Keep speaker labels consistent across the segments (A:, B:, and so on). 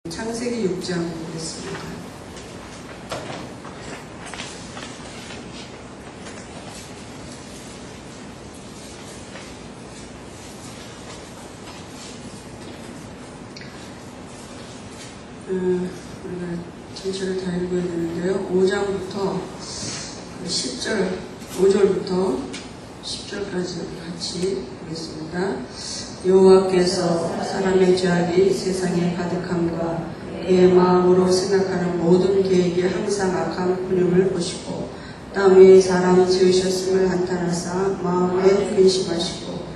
A: 창세기 6장 보겠습니다. 우리가 전체를 다 읽어야 되는데요. 5장부터 10절, 5절부터 10절까지 같이 보겠습니다. 여호와께서 사람의 죄악이 세상에 가득함과 그의 마음으로 생각하는 모든 계획이 항상 악한 군음을 보시고 땅 위에 사람 지으셨음을 한탄하사 마음에 근심하시고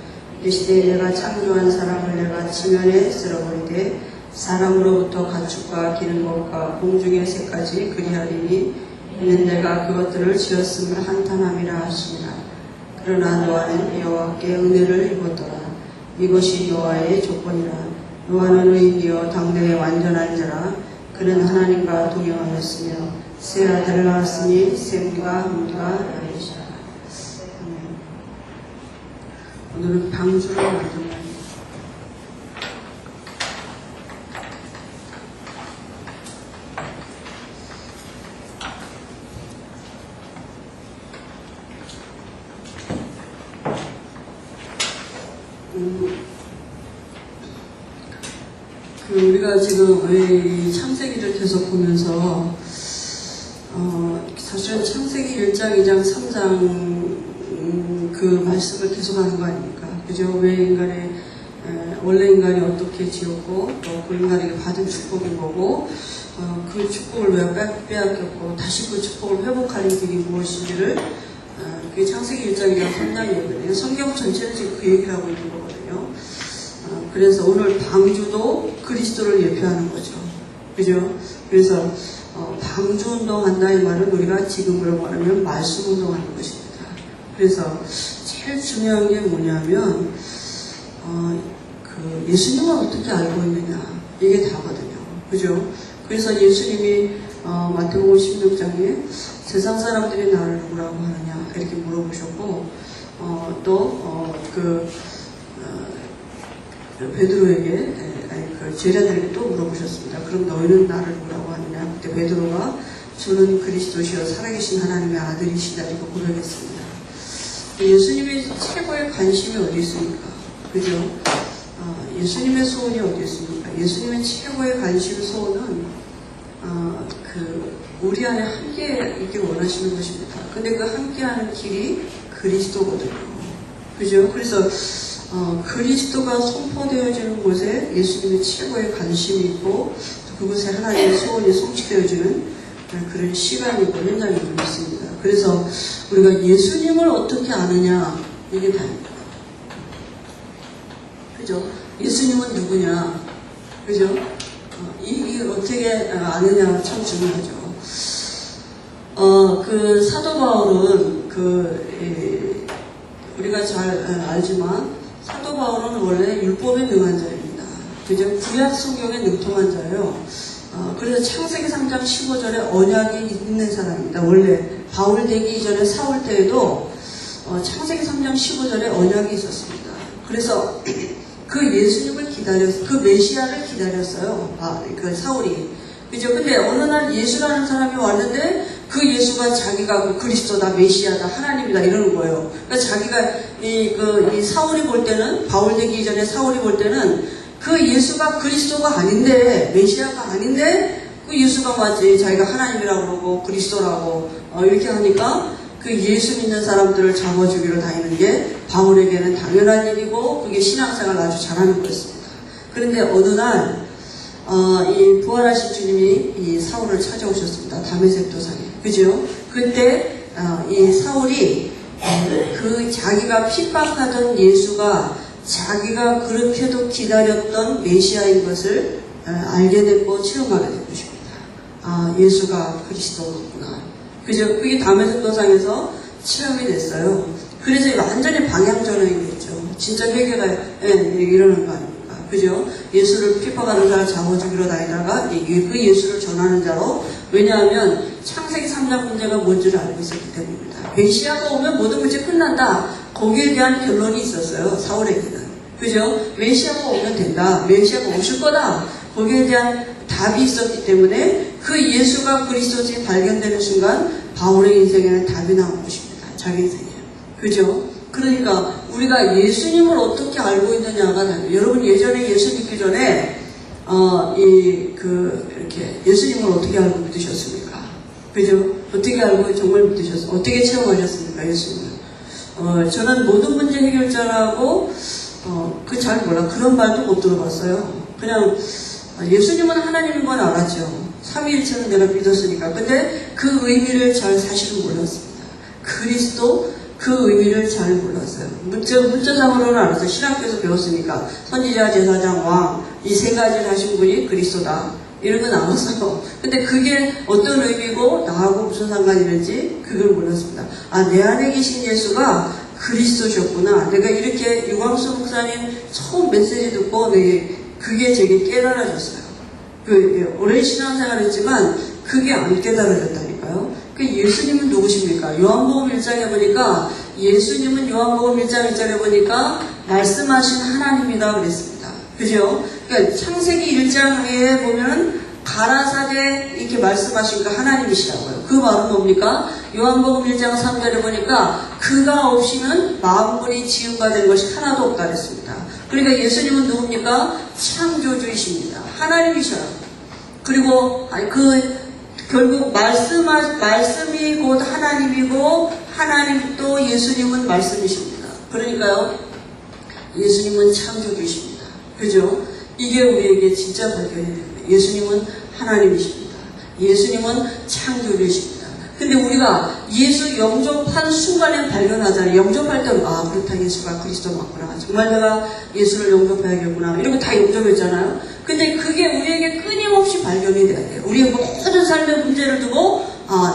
A: 이르시되 내가 창조한 사람을 내가 지면에 쓸어버리되 사람으로부터 가축과 기는 것과 공중의 새까지 그리하리니 이는 내가 그것들을 지었음을 한탄함이라 하시니라. 그러나 노아는 여호와께 은혜를 입었더라. 이것이 노아의 조건이라. 노아는 의인이여 당대의 완전한 자라. 그는 하나님과 동행하였으며 세 아들을 낳았으니 셈과 함과 야벳이라. 오늘은 방주를 만듭니다. 우리가 지금 이 창세기를 계속 보면서 사실은 창세기 1장, 2장, 3장 그 말씀을 계속하는 거 아닙니까? 그죠? 왜 인간의 원래 인간이 어떻게 지었고 또 그 인간에게 받은 축복이 뭐고 그 축복을 왜 빼앗겼고 다시 그 축복을 회복하는 길이 무엇인지를 그게 창세기 1장, 2장, 3장이거든요. 성경 전체는 지금 그 얘기를 하고 있는 거거든요. 그래서 오늘 방주도 그리스도를 예표하는 거죠. 그죠? 그래서 방주 운동한다 이 말은 우리가 지금으로 말하면 말씀 운동하는 것입니다. 그래서 제일 중요한 게 뭐냐면 그 예수님을 어떻게 알고 있느냐 이게 다거든요. 그죠? 그래서 예수님이 마태복음 16장에 세상 사람들이 나를 누구라고 하느냐 이렇게 물어보셨고 또 베드로에게 그 제자들에게 또 물어보셨습니다. 그럼 너희는 나를 뭐라고 하느냐? 그때 베드로가 주는 그리스도시여 살아계신 하나님의 아들이시다 이렇게 고백했습니다. 예수님의 최고의 관심이 어디 있습니까? 그죠? 예수님의 소원이 어디 있습니까? 예수님의 최고의 관심 소원은 우리 안에 함께 있기 원하시는 것입니다. 근데 그 함께하는 길이 그리스도거든요. 그죠? 그래서 그리스도가 선포되어지는 곳에 예수님의 최고의 관심이 있고 그곳에 하나님의 소원이 성취되어지는 그런 시간이고 현장이고 있습니다. 그래서 우리가 예수님을 어떻게 아느냐 이게 다입니다. 그죠? 예수님은 누구냐? 그죠? 이게 어떻게 아느냐가 참 중요하죠. 그 사도 바울은 우리가 잘 알지만 사도 바울은 원래 율법에 능한 자입니다. 그죠? 구약 성경에 능통한 자예요. 그래서 창세기 3장 15절에 언약이 있는 사람입니다. 원래 바울 되기 이전에 사울 때에도 창세기 3장 15절에 언약이 있었습니다. 그래서 그 예수님을 그 메시아를 기다렸어요. 그 사울이. 그죠? 근데 어느 날 예수라는 사람이 왔는데 그 예수가 자기가 그리스도다, 메시아다, 하나님이다 이러는 거예요. 그러니까 자기가 이 사울이 볼 때는 바울 되기 이전에 사울이 볼 때는 그 예수가 그리스도가 아닌데 메시아가 아닌데 그 예수가 맞지 자기가 하나님이라고 그러고 그리스도라고 이렇게 하니까 그 예수 믿는 사람들을 잡아주기로 다니는 게 바울에게는 당연한 일이고 그게 신앙생활을 아주 잘하는 거였습니다. 그런데 어느 날 이 부활하신 주님이 이 사울을 찾아오셨습니다. 다메섹 도상에. 그죠? 그때 이 사울이 자기가 핍박하던 예수가 자기가 그렇게도 기다렸던 메시아인 것을 알게 됐고 체험하게 된 것입니다. 예수가 그리스도구나. 그죠? 그게 다메섹 도상에서 체험이 됐어요. 그래서 완전히 방향전환이 됐죠. 진짜 회개가 이러는 거 아닙니까? 그죠? 예수를 핍박하는 자를 잡아주기로 다니다가 그 예수를 전하는 자로. 왜냐하면 창세기 3장 문제가 뭔지를 알고 있었기 때문입니다. 메시아가 오면 모든 문제 끝난다. 거기에 대한 결론이 있었어요. 사울에게는. 그죠? 메시아가 오면 된다. 메시아가 오실 거다. 거기에 대한 답이 있었기 때문에 그 예수가 그리스도인이 발견되는 순간 바울의 인생에는 답이 나온 것입니다. 자기 인생에. 그죠? 그러니까 우리가 예수님을 어떻게 알고 있느냐가 달라요. 여러분 예전에 예수 믿기 전에 이렇게 예수님을 어떻게 알고 믿으셨습니까? 그죠? 어떻게 알고 정말 믿으셨어요? 어떻게 체험하셨습니까? 예수님을? 저는 모든 문제 해결자라고 잘 몰라. 그런 말도 못 들어봤어요. 그냥 예수님은 하나님인 건 알았죠. 삼위일체는 내가 믿었으니까. 근데 그 의미를 잘 사실은 몰랐습니다. 그리스도 그 의미를 잘 몰랐어요. 문자상으로는 알았어요. 신학교에서 배웠으니까. 선지자, 제사장, 왕, 이 세 가지를 하신 분이 그리스도다. 이런 건 알았어요. 근데 그게 어떤 의미고 나하고 무슨 상관이 될지 그걸 몰랐습니다. 아, 내 안에 계신 예수가 그리스도셨구나. 내가 이렇게 유광수 목사님 처음 메시지 듣고 그게 제게 깨달아졌어요. 오랜 신앙생활을 했지만 그게 안 깨달아졌다니까요. 예수님은 누구십니까? 요한복음 1장에 보니까 예수님은 요한복음 1장 1절에 보니까 말씀하신 하나님이다 그랬습니다. 그죠? 그러니까 창세기 1장에 보면은 가라사대 이렇게 말씀하신 그 하나님이시라고요. 그 말은 뭡니까? 요한복음 1장 3절에 보니까 그가 없이는 만물이 지음과 된 것이 하나도 없다 그랬습니다. 그러니까 예수님은 누굽니까? 창조주이십니다. 하나님이셔요. 그리고 결국 말씀이 곧 하나님이고 하나님도 예수님은 말씀이십니다. 그러니까요. 예수님은 창조주이십니다. 그죠? 이게 우리에게 진짜 발견이 됩니다. 예수님은 하나님이십니다. 예수님은 창조주이십니다. 근데 우리가 예수 영접한 순간에 발견하잖아요. 영접할 때는 그렇다, 예수가 그리스도 맞구나. 정말 내가 예수를 영접해야겠구나. 이러고 다 영접했잖아요. 근데 그게 우리에게 끊임없이 발견이 돼야 돼요. 우리의 모든 삶의 문제를 두고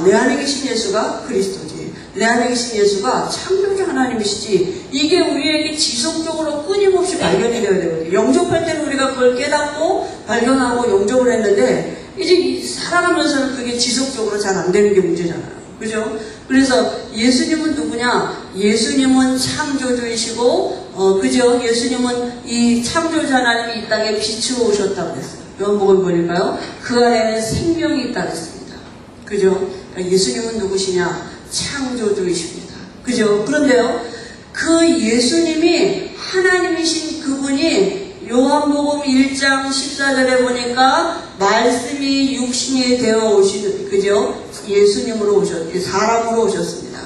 A: 내 안에 계신 예수가 그리스도지. 내 안에 계신 예수가 창조주 하나님이시지. 이게 우리에게 지속적으로 끊임없이 발견이 되어야 되거든요. 영접할 때는 우리가 그걸 깨닫고 발견하고 영접을 했는데 이제 살아가면서는 그게 지속적으로 잘 안 되는 게 문제잖아요. 그죠? 그래서 예수님은 누구냐? 예수님은 창조주이시고, 그죠? 예수님은 이 창조자 하나님이 이 땅에 빛으로 오셨다고 그랬어요. 요한복음 보니까요. 그 안에는 생명이 있다고 했습니다. 그죠? 그러니까 예수님은 누구시냐? 창조주이십니다. 그죠? 그런데요, 그 예수님이 하나님이신 그분이 요한복음 1장 14절에 보니까 말씀이 육신이 되어 그죠? 예수님으로 사람으로 오셨습니다.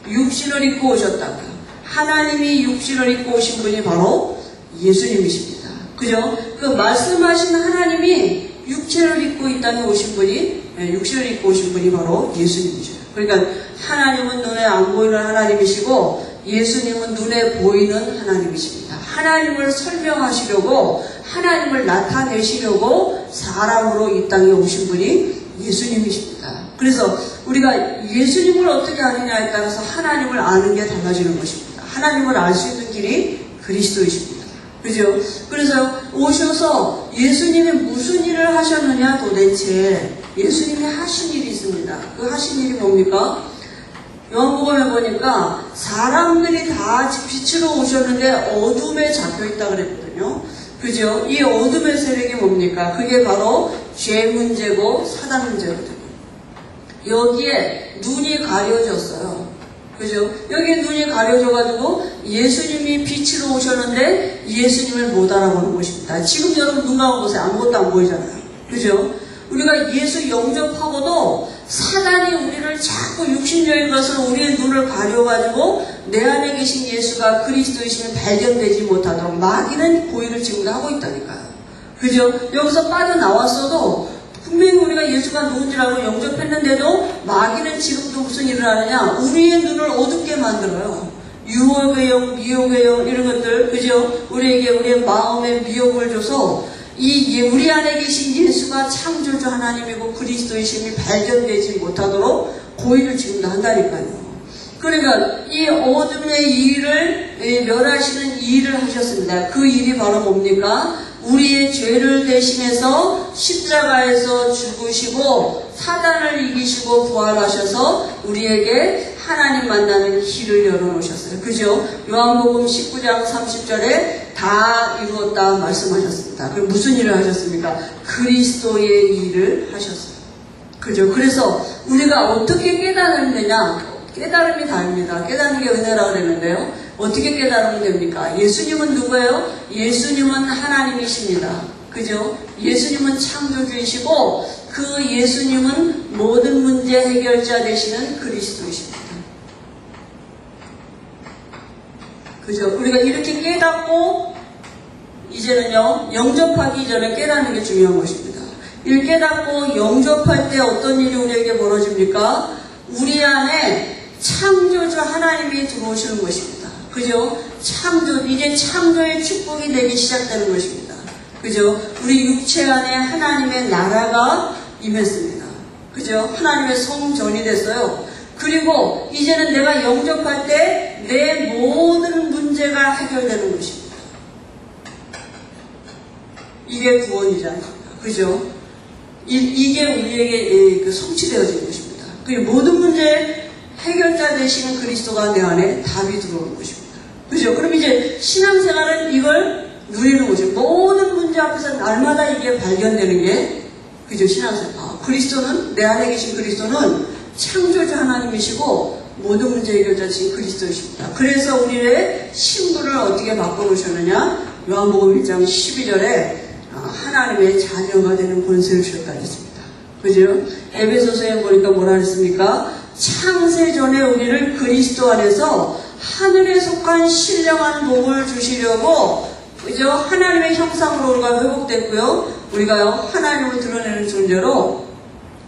A: 육신을 입고 오셨다고요. 하나님이 육신을 입고 오신 분이 바로 예수님이십니다. 그죠? 그 말씀하신 하나님이 육체를 입고 이 땅에 오신 분이, 육신을 입고 오신 분이 바로 예수님이셔요. 그러니까 하나님은 눈에 안 보이는 하나님이시고 예수님은 눈에 보이는 하나님이십니다. 하나님을 설명하시려고, 하나님을 나타내시려고 사람으로 이 땅에 오신 분이 예수님이십니다. 그래서 우리가 예수님을 어떻게 아느냐에 따라서 하나님을 아는 게 달라지는 것입니다. 하나님을 알 수 있는 길이 그리스도이십니다. 그죠? 그래서 오셔서 예수님이 무슨 일을 하셨느냐, 도대체 예수님이 하신 일이 있습니다. 그 하신 일이 뭡니까? 요한복음에 보니까 사람들이 다 빛으로 오셨는데 어둠에 잡혀있다 그랬거든요. 그죠? 이 어둠의 세력이 뭡니까? 그게 바로 죄 문제고 사단 문제거든요. 여기에 눈이 가려졌어요. 그죠? 여기에 눈이 가려져가지고 예수님이 빛으로 오셨는데 예수님을 못 알아보는 것입니다. 지금 여러분 눈 감아보세요. 아무것도 안 보이잖아요. 그죠? 우리가 예수 영접하고도 사단이 우리를 자꾸 육신적인 것으로 우리의 눈을 가려가지고 내 안에 계신 예수가 그리스도이심이 발견되지 못하도록 마귀는 고의를 지금도 하고 있다니까요. 그죠? 여기서 빠져나왔어도 분명히 우리가 예수가 누군지를 알고 영접했는데도 마귀는 지금도 무슨 일을 하느냐? 우리의 눈을 어둡게 만들어요. 유혹의 영, 미혹의 영 이런 것들, 그죠? 우리에게 우리의 마음에 미혹을 줘서 우리 안에 계신 예수가 창조주 하나님이고 그리스도이심이 발견되지 못하도록 고의를 지금도 한다니까요. 그러니까 이 어둠의 일을 멸하시는 일을 하셨습니다. 그 일이 바로 뭡니까? 우리의 죄를 대신해서 십자가에서 죽으시고 사단을 이기시고 부활하셔서 우리에게 하나님 만나는 길을 열어놓으셨어요. 그죠? 요한복음 19장 30절에 다 이루었다 말씀하셨습니다. 그럼 무슨 일을 하셨습니까? 그리스도의 일을 하셨어요. 그죠? 그래서 우리가 어떻게 깨달느냐? 깨달음이 다릅니다. 깨닫는 게 은혜라고 그랬는데요. 어떻게 깨달으면 됩니까? 예수님은 누구예요? 예수님은 하나님이십니다. 그죠? 예수님은 창조주이시고 그 예수님은 모든 문제 해결자 되시는 그리스도이십니다. 그죠? 우리가 이렇게 깨닫고 이제는요, 영접하기 전에 깨닫는 게 중요한 것입니다. 이를 깨닫고 영접할 때 어떤 일이 우리에게 벌어집니까? 우리 안에 창조주 하나님이 들어오시는 것입니다. 그죠? 이제 창조의 축복이 되기 시작되는 것입니다. 그죠? 우리 육체 안에 하나님의 나라가 임했습니다. 그죠? 하나님의 성전이 됐어요. 그리고 이제는 내가 영접할 때 내 모든 문제가 해결되는 것입니다. 이게 구원이지 않습니까? 그죠? 이게 우리에게 성취되어진 것입니다. 그리고 모든 문제 해결자 되시는 그리스도가 내 안에 답이 들어오는 것입니다. 그죠? 그럼 이제 신앙생활은 이걸 누리는 것입니다. 모든 문제 앞에서 날마다 이게 발견되는 게, 그죠? 신앙생활. 그리스도는, 내 안에 계신 그리스도는 창조주 하나님이시고 모든 문제 해결자신 그리스도이십니다. 그래서 우리의 신분을 어떻게 바꿔놓으셨느냐? 요한복음 1장 12절에 하나님의 자녀가 되는 권세를 주셨다 했습니다. 그죠? 에베소서에 보니까 뭐라 했습니까? 창세 전에 우리를 그리스도 안에서 하늘에 속한 신령한 복을 주시려고, 그죠? 하나님의 형상으로 우리가 회복됐고요. 우리가요, 하나님을 드러내는 존재로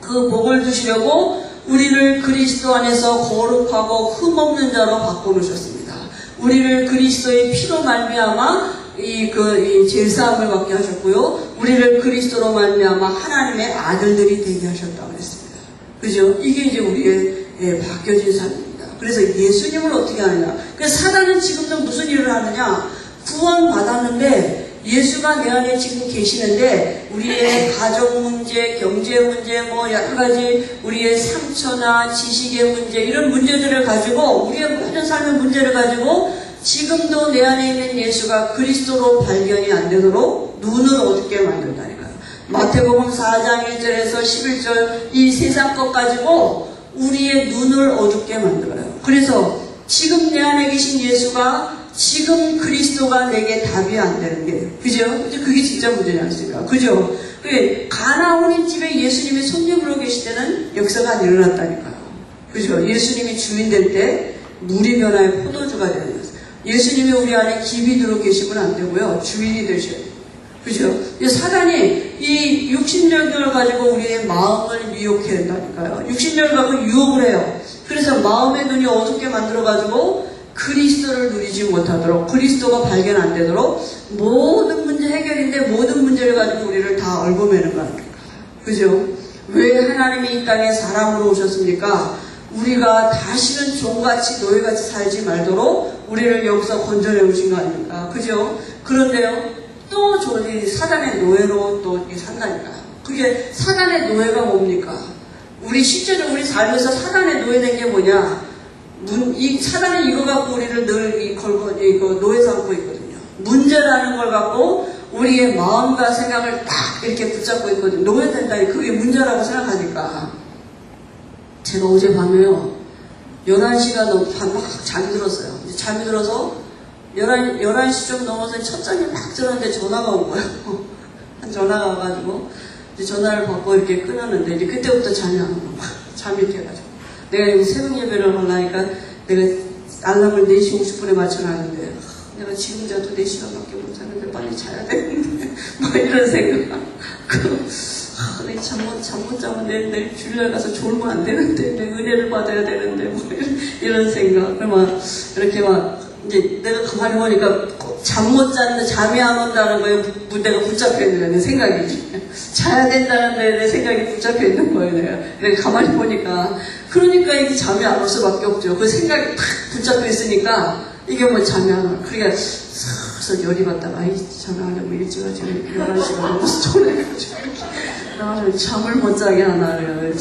A: 그 복을 주시려고 우리를 그리스도 안에서 거룩하고 흠없는 자로 바꿔놓으셨습니다. 우리를 그리스도의 피로 말미암아 이 제사함을 받게 하셨고요. 우리를 그리스도로 말미암아 하나님의 아들들이 되게 하셨다고 했습니다. 그죠? 이게 이제 우리의 바뀌어진 삶입니다. 그래서 예수님을 어떻게 하느냐? 그래서 사단은 지금도 무슨 일을 하느냐? 구원 받았는데 예수가 내 안에 지금 계시는데 우리의 가정 문제, 경제 문제, 여러 가지 우리의 상처나 지식의 문제, 이런 문제들을 가지고, 우리의 모든 삶의 문제를 가지고 지금도 내 안에 있는 예수가 그리스도로 발견이 안 되도록 눈을 어둡게 만든다니까요. 마태복음 4장 1절에서 11절 이 세상 것 가지고 우리의 눈을 어둡게 만들어요. 그래서 지금 내 안에 계신 예수가, 지금 그리스도가 내게 답이 안 되는 게, 그죠? 그게 진짜 문제지 않습니까? 그죠? 가나 혼인집에 예수님이 손님으로 계실 때는 역사가 안 일어났다니까요. 그죠? 예수님이 주인 될 때 물이 변화의 포도주가 되는 거예요. 예수님이 우리 안에 기비 들어 계시면 안 되고요. 주인이 되셔야 돼요. 그죠? 사단이 이 육신력을 가지고 우리의 마음을 미혹해야 된다니까요. 육신력을 갖고 유혹을 해요. 그래서 마음의 눈이 어둡게 만들어가지고 그리스도를 누리지 못하도록, 그리스도가 발견 안 되도록 모든 문제 해결인데 모든 문제를 가지고 우리를 다 얽어매는 거 아닙니까? 그죠? 왜 하나님이 이 땅에 사람으로 오셨습니까? 우리가 다시는 종같이 노예같이 살지 말도록 우리를 여기서 건져내 오신 거 아닙니까? 그죠? 그런데요, 또 사단의 노예로 또 산다니까요. 그게 사단의 노예가 뭡니까? 실제로 우리 삶에서 사단의 노예된 게 뭐냐? 이 사단이 이거 갖고 우리를 늘 노예 삼고 있거든요. 문제라는 걸 갖고 우리의 마음과 생각을 딱 이렇게 붙잡고 있거든요. 노예된다니, 그게 문제라고 생각하니까. 제가 어젯밤에요, 11시가 막 잠이 들었어요. 잠이 들어서 11시 좀 넘어서 첫잠이 막 들었는데 전화가 온 거예요. 전화가 와가지고 전화를 받고 이렇게 끊었는데 이제 그때부터 잠이 안 오는 거야. 잠이 깨가지고. 내가 여기 새벽 예배를 하려니까 내가 알람을 4시 50분에 맞춰놨는데 내가 지금 자도 4시간밖에 못 자는데 빨리 자야 되는데 이런 생각. 내가 잠 못 자면 내일 주일날 가서 졸면 안 되는데, 내 은혜를 받아야 되는데 이런 생각. 이렇게 이제 내가 가만히 보니까 잠 못 자는데 잠이 안 온다는 거에 내가 붙잡혀 있는 거야, 내 생각이. 자야 된다는데 내 생각이 붙잡혀 있는 거예요, 내가 가만히 보니까. 그러니까 이게 잠이 안 올 수밖에 없죠. 그 생각이 탁 붙잡혀 있으니까 이게 잠이 안 와. 그러니까 그래서 열이 받다가 아이 전화하려면 일찍 하지 11시가 너무 스톤해가지고 나를 잠을 못 자게 하나 그래요.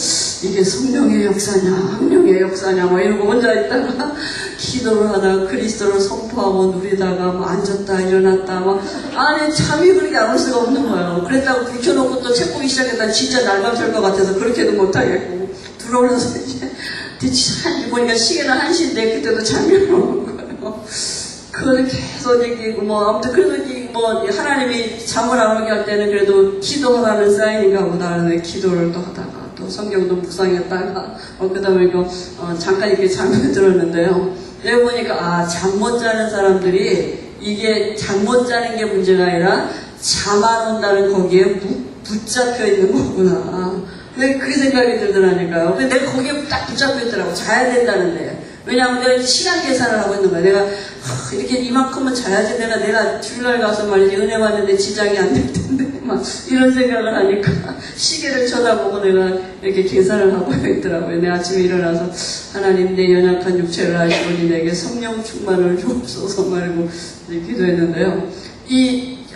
A: 이게 성령의 역사냐 학령의 역사냐 막 이러고 혼자 있다가 기도를 하다가 그리스도를 선포하고 누리다가 뭐 앉았다 일어났다 막 안에 잠이 그렇게 안 올 수가 없는 거예요. 그랬다고 불 켜놓고 또 책 보기 시작했다 진짜 날밤 샐 것 같아서 그렇게도 못하겠고 들어올라서 이제 보니까 시계는 1시인데 그때도 잠이 안 오는 거예요. 그걸 계속 얘기하고 뭐 아무튼 그래도 뭐 하나님이 잠을 안 오게 할 때는 그래도 기도하라는 사인인가 보다 하는데 기도를 또 하다가 또 성경도 묵상했다가 그 다음에 잠깐 이렇게 잠을 들었는데요. 여기 보니까 잠 못 자는 사람들이 이게 잠 못 자는 게 문제가 아니라 잠 안 온다는 거기에 붙잡혀 있는 거구나. 그 생각이 들더라니까요. 근데 내가 거기에 딱 붙잡혀 있더라고. 자야 된다는데. 왜냐하면 내가 시간 계산을 하고 있는 거야. 내가 이렇게 이만큼은 자야지 내가 주일날 가서 말이지 은혜 받는데 지장이 안 될 텐데 막 이런 생각을 하니까 시계를 쳐다보고 내가 이렇게 계산을 하고 있더라고요. 내 아침에 일어나서 하나님 내 연약한 육체를 아시오니 내게 성령 충만을 주옵소서 말고 기도했는데요.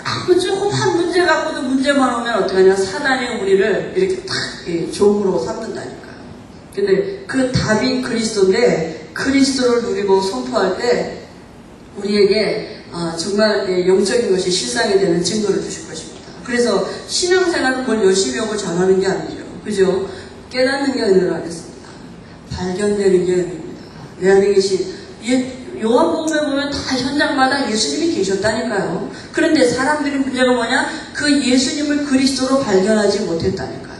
A: 아무 조그만 문제 갖고도 문제만 오면 어떡하냐. 사단이 우리를 이렇게 탁 종으로 삼는다니까요. 근데 그 답이 그리스도인데 그리스도를 누리고 선포할 때 우리에게 정말 영적인 것이 실상이 되는 증거를 주실 것입니다. 그래서 신앙생활을 뭘 열심히 하고 잘하는 게 아니죠. 그죠? 깨닫는 게 은혜를 하겠습니다. 발견되는 게 은혜입니다. 내 안에 계신 요한복음에 보면 다 현장마다 예수님이 계셨다니까요. 그런데 사람들이 문제가 뭐냐? 그 예수님을 그리스도로 발견하지 못했다니까요.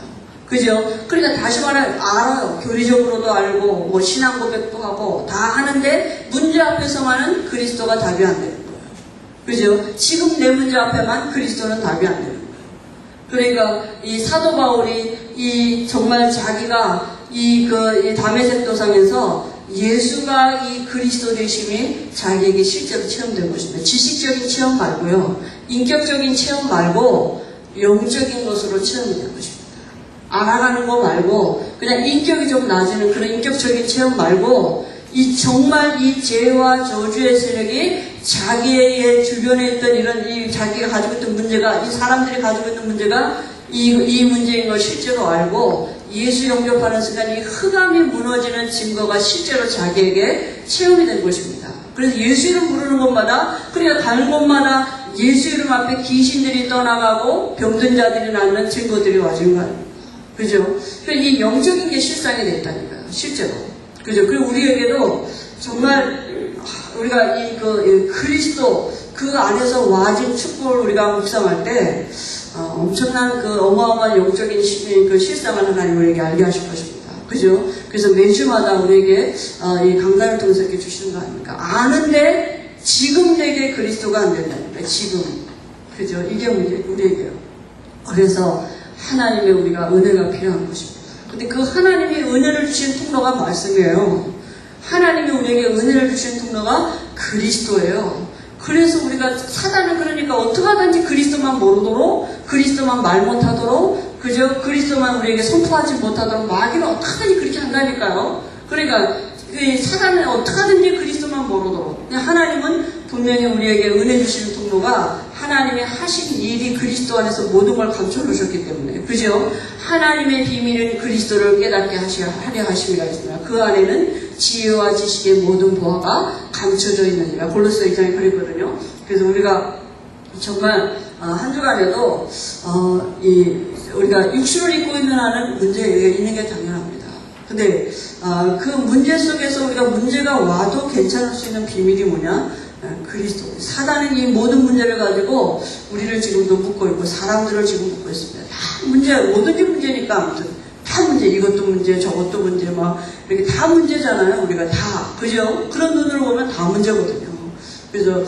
A: 그죠? 그러니까 다시 말하면 알아요. 교리적으로도 알고 뭐 신앙 고백도 하고 다 하는데 문제 앞에서만은 그리스도가 답이 안 되는 거예요. 그죠? 지금 내 문제 앞에만 그리스도는 답이 안 되는 거예요. 그러니까 이 사도 바울이 정말 자기가 이 다메섹 도상에서 예수가 이 그리스도 되심이 자기에게 실제로 체험된 것입니다. 지식적인 체험 말고요. 인격적인 체험 말고 영적인 것으로 체험이 된 것입니다. 알아가는 거 말고 그냥 인격이 좀 낮은 그런 인격적인 체험 말고 정말 이 죄와 저주의 세력이 자기의 주변에 있던 이런 자기가 가지고 있던 문제가 이 사람들이 가지고 있는 문제가 이 문제인 걸 실제로 알고 예수 영접하는 순간 이 흑암이 무너지는 증거가 실제로 자기에게 체험이 된 것입니다. 그래서 예수 이름 부르는 곳마다 그러니까 가는 곳마다 예수 이름 앞에 귀신들이 떠나가고 병든 자들이 낫는 증거들이 와준 거예요. 그죠? 그러니까 이 영적인 게 실상이 됐다니까요. 실제로. 그죠? 그리고 우리에게도 정말 우리가 그리스도 그 안에서 와진 축복을 우리가 묵상할 때 엄청난 어마어마한 영적인 실상을 하나님 우리에게 알게 하실 것입니다. 그죠? 그래서 매주마다 우리에게 이 강단을 통해서 이렇게 주시는 거 아닙니까? 아는데 지금 내게 그리스도가 안 된다니까. 지금. 그죠? 이게 우리에게요. 그래서 하나님의 우리가 은혜가 필요한 것입니다. 근데 그 하나님의 은혜를 주신 통로가 말씀이에요. 하나님이 우리에게 은혜를 주신 통로가 그리스도예요. 그래서 우리가 사단은 그러니까 어떻게 하든지 그리스도만 모르도록 그리스도만 말 못하도록 그저 그리스도만 우리에게 선포하지 못하도록 마귀는 어떻게 하든지 그렇게 한다니까요. 그러니까 사단은 어떻게 하든지 그리스도만 모르도록 하나님은 분명히 우리에게 은혜 주시는 통로가 하나님이 하신 일이 그리스도 안에서 모든 걸 감춰 놓으셨기 때문에 그죠? 하나님의 비밀은 그리스도를 깨닫게 하려 하심이라 했습니다. 그 안에는 지혜와 지식의 모든 보화가 감춰져 있느니라. 골로새 2장에 그랬거든요. 그래서 우리가 정말 한 주간에도 우리가 육신을 입고 있는 한은 문제가 있는 게 당연합니다. 근데 그 문제 속에서 우리가 문제가 와도 괜찮을 수 있는 비밀이 뭐냐? 그리스도. 사단은 이 모든 문제를 가지고 우리를 지금도 묶고 있고 사람들을 지금 묶고 있습니다. 다 문제, 뭐든지 문제니까 아무튼 다 문제, 이것도 문제, 저것도 문제, 막 이렇게 다 문제잖아요. 우리가 다. 그죠? 그런 눈으로 보면 다 문제거든요. 그래서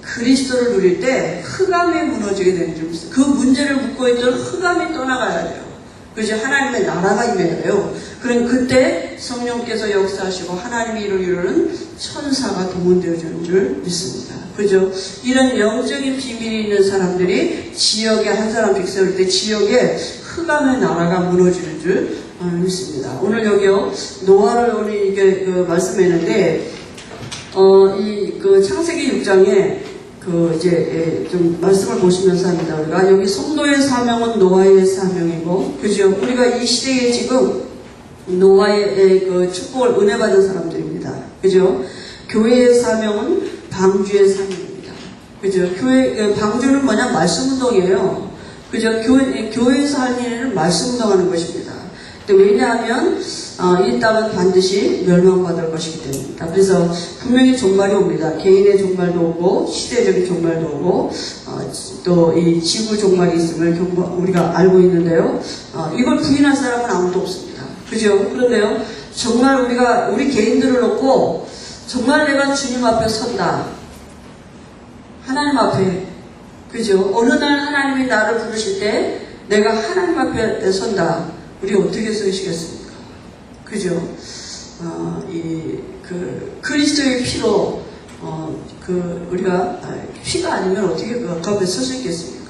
A: 그리스도를 누릴 때 흑암이 무너지게 되는 줄 믿어요. 그 문제를 묶고 있던 흑암이 떠나가야 돼요. 그래서 하나님의 나라가 임해야 돼요. 그럼 그때 성령께서 역사하시고 하나님이 이루는 천사가 동원되어지는 줄 믿습니다. 그죠? 이런 영적인 비밀이 있는 사람들이 지역에 한 사람씩 세울 때 지역에 흑암의 나라가 무너지는 줄 믿습니다. 오늘 여기요 노아를 오늘 이게 말씀했는데 창세기 6장에 좀 말씀을 보시면서 합니다. 우리가 여기 성도의 사명은 노아의 사명이고, 그죠? 우리가 이 시대에 지금 노아의 그 축복을 은혜 받은 사람들입니다. 그죠? 교회의 사명은 방주의 사명입니다. 그죠? 방주는 뭐냐? 말씀 운동이에요. 그죠? 교회에서 하는 일은 말씀 운동하는 것입니다. 왜냐하면 이 땅은 반드시 멸망받을 것이기 때문입니다. 그래서 분명히 종말이 옵니다. 개인의 종말도 오고 시대적인 종말도 오고 또 이 지구 종말이 있음을 우리가 알고 있는데요. 이걸 부인할 사람은 아무도 없습니다. 그죠? 그런데요, 정말 우리 개인들을 놓고 정말 내가 주님 앞에 선다. 하나님 앞에, 그죠? 어느 날 하나님이 나를 부르실 때 내가 하나님 앞에 선다. 우리 어떻게 서시겠습니까? 그죠? 그리스도의 피로, 우리가, 피가 아니면 어떻게 그 앞에 설 수 있겠습니까?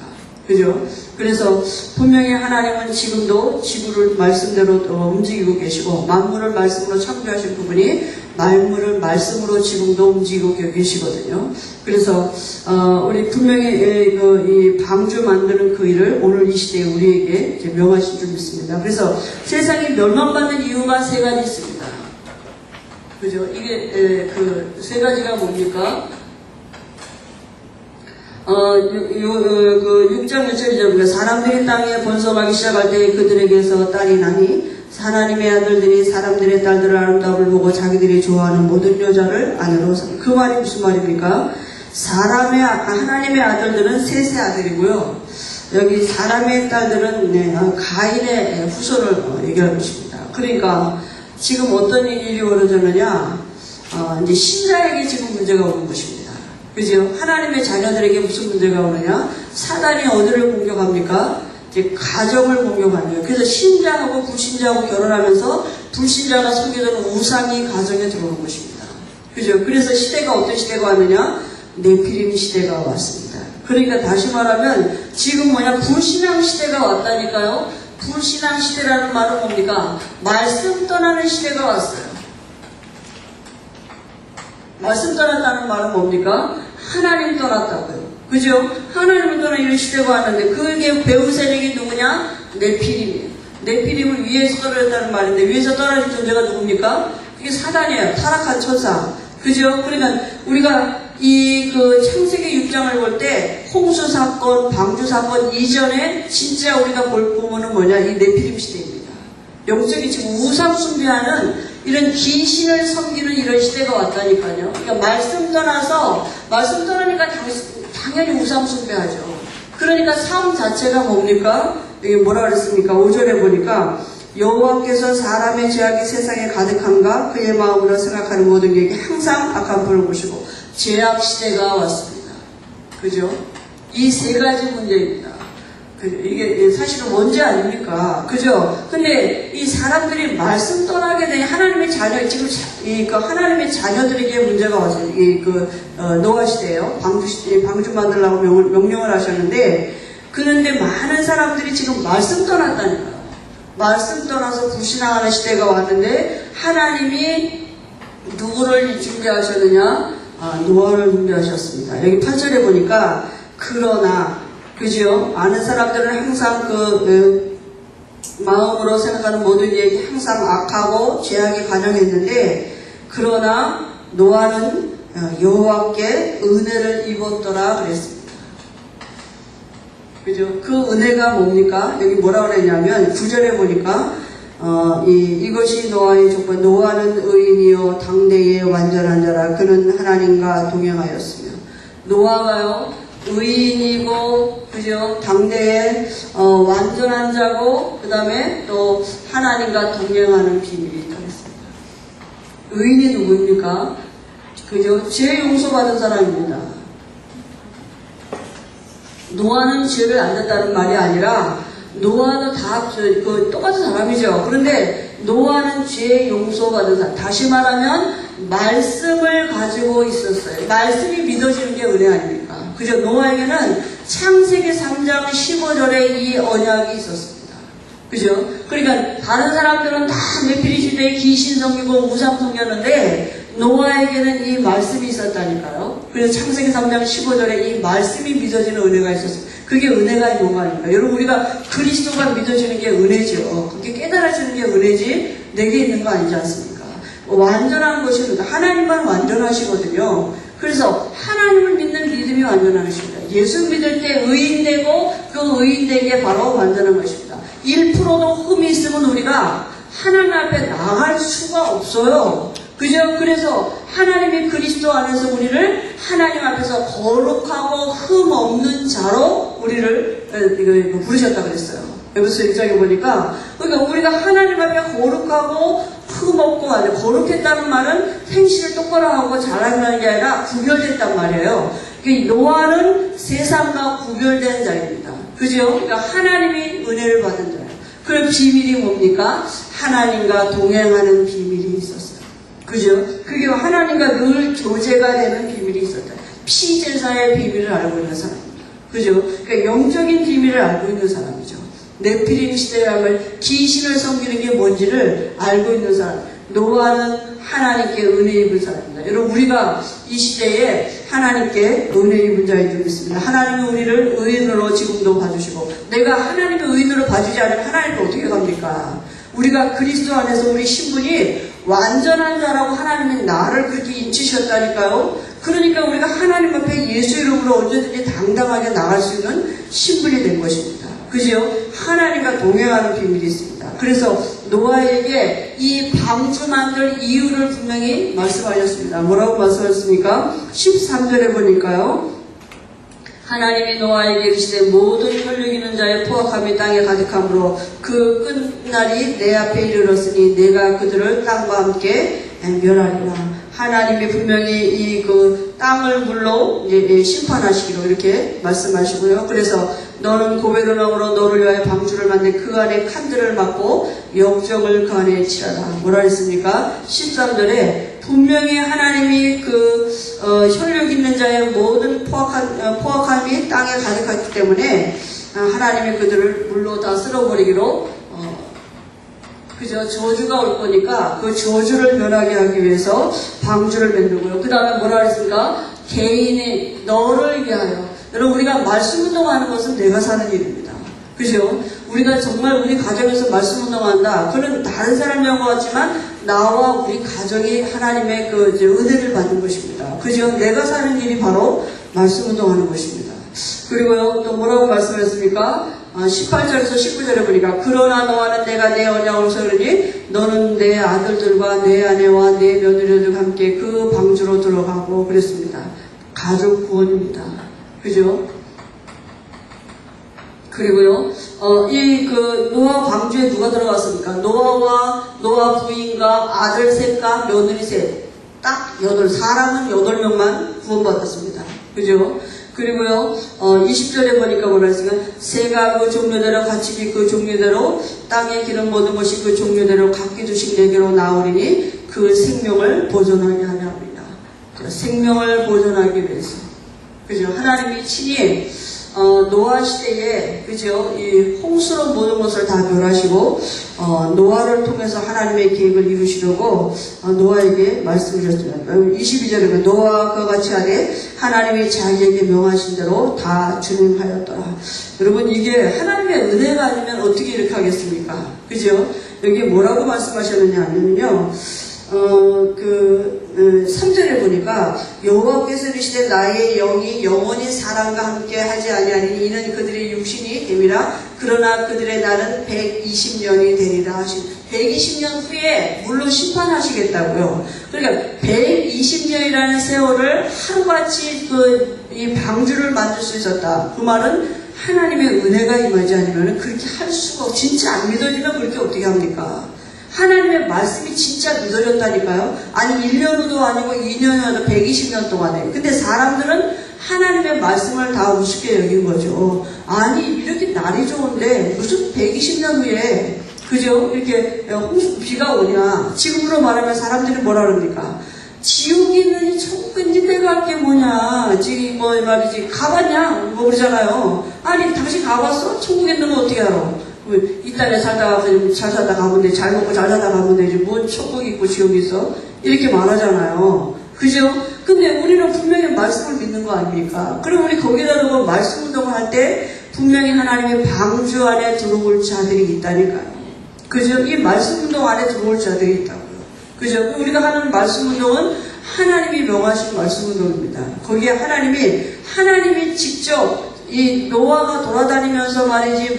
A: 그죠? 그래서 분명히 하나님은 지금도 지구를 말씀대로 움직이고 계시고, 만물을 말씀으로 창조하신 부분이 만물을 말씀으로 지금도 움직이고 계시거든요. 그래서, 우리 분명히 이 방주 만드는 그 일을 오늘 이 시대에 우리에게 이제 명하신 줄 믿습니다. 그래서 세상이 멸망받는 이유가 세 가지 있습니다. 그죠? 이게, 세 가지가 뭡니까? 6장 몇 절이죠. 사람들이 땅에 번성하기 시작할 때 그들에게서 딸이 나니 하나님의 아들들이 사람들의 딸들의 아름다움을 보고 자기들이 좋아하는 모든 여자를 아내로 삼. 그 말이 무슨 말입니까? 하나님의 아들들은 셋의 아들이고요. 여기 사람의 딸들은 가인의 후손을 얘기하는 것입니다. 그러니까 지금 어떤 일이 벌어졌느냐? 이제 신자에게 지금 문제가 오는 것입니다. 그죠? 하나님의 자녀들에게 무슨 문제가 오느냐? 사단이 어디를 공격합니까? 이제 가정을 공격하는 거예요. 그래서 신자하고 불신자하고 결혼하면서 불신자가 섬기던 우상이 가정에 들어오는 것입니다. 그죠? 그래서 시대가 어떤 시대가 왔느냐? 네피림 시대가 왔습니다. 그러니까 다시 말하면 지금 불신앙 시대가 왔다니까요. 불신앙 시대라는 말은 뭡니까? 말씀 떠나는 시대가 왔어요. 말씀 떠났다는 말은 뭡니까? 하나님 떠났다고요. 그죠? 하나님을 떠나 이런 시대가 왔는데 그게 배후 세력이 누구냐? 네피림이에요. 네피림을 위에서 떨어졌다는 말인데 위에서 떨어진 존재가 누굽니까? 그게 사단이에요. 타락한 천사. 그죠? 그러니까 우리가 창세기 6장을 볼 때 홍수 사건, 방주 사건 이전에 진짜 우리가 볼 부분은 뭐냐? 이 네피림 시대입니다. 영적인 지금 우상 숭배하는 이런 귀신을 섬기는 이런 시대가 왔다니까요. 그러니까 말씀 떠나니까 당연히 우상 숭배하죠. 그러니까 삶 자체가 뭡니까? 이게 뭐라 그랬습니까? 5절에 보니까 여호와께서 사람의 죄악이 세상에 가득한가 그의 마음으로 생각하는 모든 계획이 항상 악한 불을 보시고 죄악 시대가 왔습니다. 그죠? 이 세 가지 문제입니다. 이게 사실은 원죄 아닙니까? 그죠? 근데 이 사람들이 말씀 떠나게 된 하나님의 자녀, 지금 하나님의 자녀들에게 문제가 왔어요. 노아 시대예요. 방주 만들라고 명령을 하셨는데, 그런데 많은 사람들이 지금 말씀 떠났다니까요. 말씀 떠나서 불신앙하는 시대가 왔는데, 하나님이 누구를 준비하셨느냐? 노아를 준비하셨습니다. 여기 8절에 보니까, 그러나, 그죠? 아는 사람들은 항상 마음으로 생각하는 모든 얘기 항상 악하고 죄악이 관영했는데, 그러나 노아는 여호와께 은혜를 입었더라 그랬습니다. 그죠? 그 은혜가 뭡니까? 여기 뭐라 그랬냐면 9절에 보니까 이것이 노아의 조건. 노아는 의인이요 당대의 완전한 자라. 그는 하나님과 동행하였으며. 노아가요 의인이고, 그죠? 당대의 완전한 자고, 그 다음에 또 하나님과 동행하는 비밀이 있다고 했습니다. 의인이 누구입니까? 그죠? 죄 용서받은 사람입니다. 노아는 죄를 안 졌다는 말이 아니라, 노아도 다 똑같은 사람이죠. 그런데 노아는 죄 용서받은 사람. 다시 말하면, 말씀을 가지고 있었어요. 말씀이 믿어지는 게 은혜 아닙니까? 그죠? 노아에게는 창세기 3장 15절에 이 언약이 있었습니다. 그죠? 그러니까 다른 사람들은 다 네피림 시대에 귀신 섬기고 우상 섬겼는데 노아에게는 이 말씀이 있었다니까요. 그래서 창세기 3장 15절에 이 말씀이 믿어지는 은혜가 있었어요. 그게 은혜가 뭐가입니까? 여러분, 우리가 그리스도가 믿어지는 게 은혜죠. 그게 깨달아지는 게 은혜지 내게 있는 거 아니지 않습니까? 완전한 것이 은혜다. 하나님만 완전하시거든요. 그래서 하나님을 믿는 믿음이 완전한 것입니다. 예수 믿을 때 의인되고 그 의인되기에 바로 완전한 것입니다. 1%도 흠이 있으면 우리가 하나님 앞에 나갈 수가 없어요. 그죠? 그래서 하나님이 그리스도 안에서 우리를 하나님 앞에서 거룩하고 흠 없는 자로 우리를 부르셨다고 그랬어요. 에베소 1장에 보니까, 그러니까 우리가 하나님 앞에 거룩하고 흠 없고, 거룩했다는 말은 행실을 똑바로 하고 잘한다는 게 아니라 구별됐단 말이에요. 노아는 세상과 구별된 자입니다. 그죠? 그러니까 하나님이 은혜를 받은 자예요. 그 비밀이 뭡니까? 하나님과 동행하는 비밀이 있었어요. 그죠? 그게 하나님과 늘 교제가 되는 비밀이 있었다. 피제사의 비밀을 알고 있는 사람입니다. 그죠? 그러니까 영적인 비밀을 알고 있는 사람이죠. 네피림 시대에 하면 귀신을 섬기는 게 뭔지를 알고 있는 사람. 노아는 하나님께 은혜 입은 사람입니다. 여러분, 우리가 이 시대에 하나님께 은혜 입은 자인 줄 믿습니다. 하나님이 우리를 의인으로 지금도 봐주시고, 내가 하나님의 의인으로 봐주지 않으면 하나님께 어떻게 갑니까? 우리가 그리스도 안에서 우리 신분이 완전한 자라고 하나님이 나를 그렇게 인치셨다니까요. 그러니까 우리가 하나님 앞에 예수 이름으로 언제든지 당당하게 나갈 수 있는 신분이 된 것입니다. 그죠? 하나님과 동행하는 비밀이 있습니다. 그래서 노아에게 이 방주 만들 이유를 분명히 말씀하셨습니다. 뭐라고 말씀하셨습니까? 13절에 보니까요. 하나님이 노아에게 이르시되 모든 혈육 있는 자의 포악함이 땅에 가득함으로 그 끝날이 내 앞에 이르렀으니 내가 그들을 땅과 함께 멸하리라. 하나님이 분명히 이 땅을 물로 심판하시기로 이렇게 말씀하시고요. 그래서 너는 고베르나무로 너를 위하여 방주를 만든 그 안에 칸들을 막고 역정을 그 안에 치라라. 뭐라 했습니까? 13절에 분명히 하나님이 혈육 있는 자의 모든 포악함이 땅에 가득하기 때문에 하나님이 그들을 물로 다 쓸어버리기로 그죠? 저주가 올 거니까 그 저주를 면하게 하기 위해서 방주를 만들고요. 그 다음에 뭐라 그랬습니까? 개인이 너를 위하여. 여러분, 우리가 말씀 운동하는 것은 내가 사는 일입니다. 그죠? 우리가 정말 우리 가정에서 말씀 운동한다. 그는 다른 사람이 한 것 같지만 나와 우리 가정이 하나님의 은혜를 받는 것입니다. 그죠? 내가 사는 일이 바로 말씀 운동하는 것입니다. 그리고요, 또 뭐라고 말씀했습니까? 18절에서 19절에 보니까 그러나 너와는 내가 내 언약을 세우니 너는 내 아들들과 내 아내와 내 며느리들과 함께 그 방주로 들어가고 그랬습니다. 가족 구원입니다. 그죠? 그리고요, 노아 방주에 누가 들어갔습니까? 노아와 노아 부인과 아들 셋과 며느리 셋. 딱 사람은 8명만 구원받았습니다. 그죠? 그리고요, 20절에 보니까 뭐라 했습니까? 새가 그 종류대로 가축이 그 종류대로 땅에 기는 모든 것이 그 종류대로 각기 두씩 내게로 나오리니 그 생명을 보존하게 하려 합니다. 생명을 보존하기 위해서. 그죠? 하나님이 친히 노아 시대에 그죠? 이 홍수로 모든 것을 다 멸하시고 노아를 통해서 하나님의 계획을 이루시려고 노아에게 말씀하셨습니다. 22절에 노아와 그와 같이 하되 하나님이 자기에게 명하신 대로 다 준행하였더라. 여러분, 이게 하나님의 은혜가 아니면 어떻게 이렇게 하겠습니까? 그죠? 여기 뭐라고 말씀하셨느냐 하면요. 3절에 보니까 여호와께서 이르시되 나의 영이 영원히 사람과 함께 하지 아니하리니 이는 그들의 육신이 됨이라. 그러나 그들의 날은 120년이 되리라 하신 120년 후에 물로 심판하시겠다고요. 그러니까 120년이라는 세월을 하루같이 이 방주를 만들 수 있었다. 그 말은 하나님의 은혜가 임하지 않으면 그렇게 할 수가 없고, 진짜 안 믿어지면 그렇게 어떻게 합니까? 하나님의 말씀이 진짜 믿어졌다니까요. 아니 1년도 아니고 2년이라도 120년 동안에. 근데 사람들은 하나님의 말씀을 다 우습게 여긴 거죠. 아니 이렇게 날이 좋은데 무슨 120년 후에 그죠? 이렇게 비가 오냐. 지금으로 말하면 사람들이 뭐라 그럽니까? 지옥이 있느니 천국이 있는지 내가 할 게 뭐냐. 지금 뭐 말이지 가봤냐? 뭐 그러잖아요. 아니 당신 가봤어? 천국에 있는 건 어떻게 알아? 이 땅에 살다가 잘 살다 가면 되지, 잘 먹고 잘 살다 가면 되지, 뭔 천국이 있고 지옥이 있어? 이렇게 말하잖아요. 그죠? 근데 우리는 분명히 말씀을 믿는 거 아닙니까? 그럼 우리 거기다 두고 말씀 운동을 할 때 분명히 하나님의 방주 안에 들어올 자들이 있다니까요. 그죠? 이 말씀 운동 안에 들어올 자들이 있다고요. 그죠? 우리가 하는 말씀 운동은 하나님이 명하신 말씀 운동입니다. 거기에 하나님이 직접 이 노아가 돌아다니면서 말이지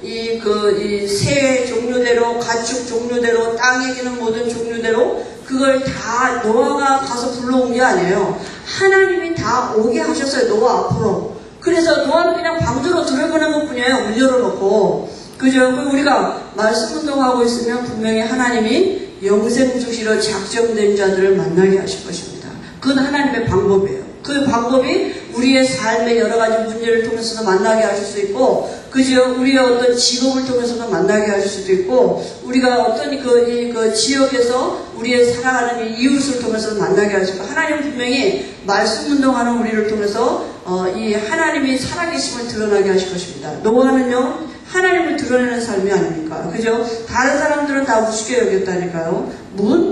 A: 이 새 종류대로 가축 종류대로 땅에 기는 모든 종류대로 그걸 다 노아가 가서 불러온 게 아니에요. 하나님이 다 오게 하셨어요. 노아 앞으로. 그래서 노아는 그냥 방주로 들어가는 것 뿐이에요. 문 열어놓고. 그죠? 우리가 말씀 운동하고 있으면 분명히 하나님이 영생 주시러 작정된 자들을 만나게 하실 것입니다. 그건 하나님의 방법이에요. 그 방법이 우리의 삶의 여러 가지 문제를 통해서도 만나게 하실 수 있고, 그죠? 우리의 어떤 직업을 통해서도 만나게 하실 수도 있고, 우리가 어떤 그 지역에서 우리의 살아가는 이 이웃을 통해서도 만나게 하시고, 하나님은 분명히 말씀 운동하는 우리를 통해서 이 하나님이 살아계심을 드러나게 하실 것입니다. 노아는요, 하나님을 드러내는 삶이 아닙니까? 그죠? 다른 사람들은 다 우습게 여겼다니까요.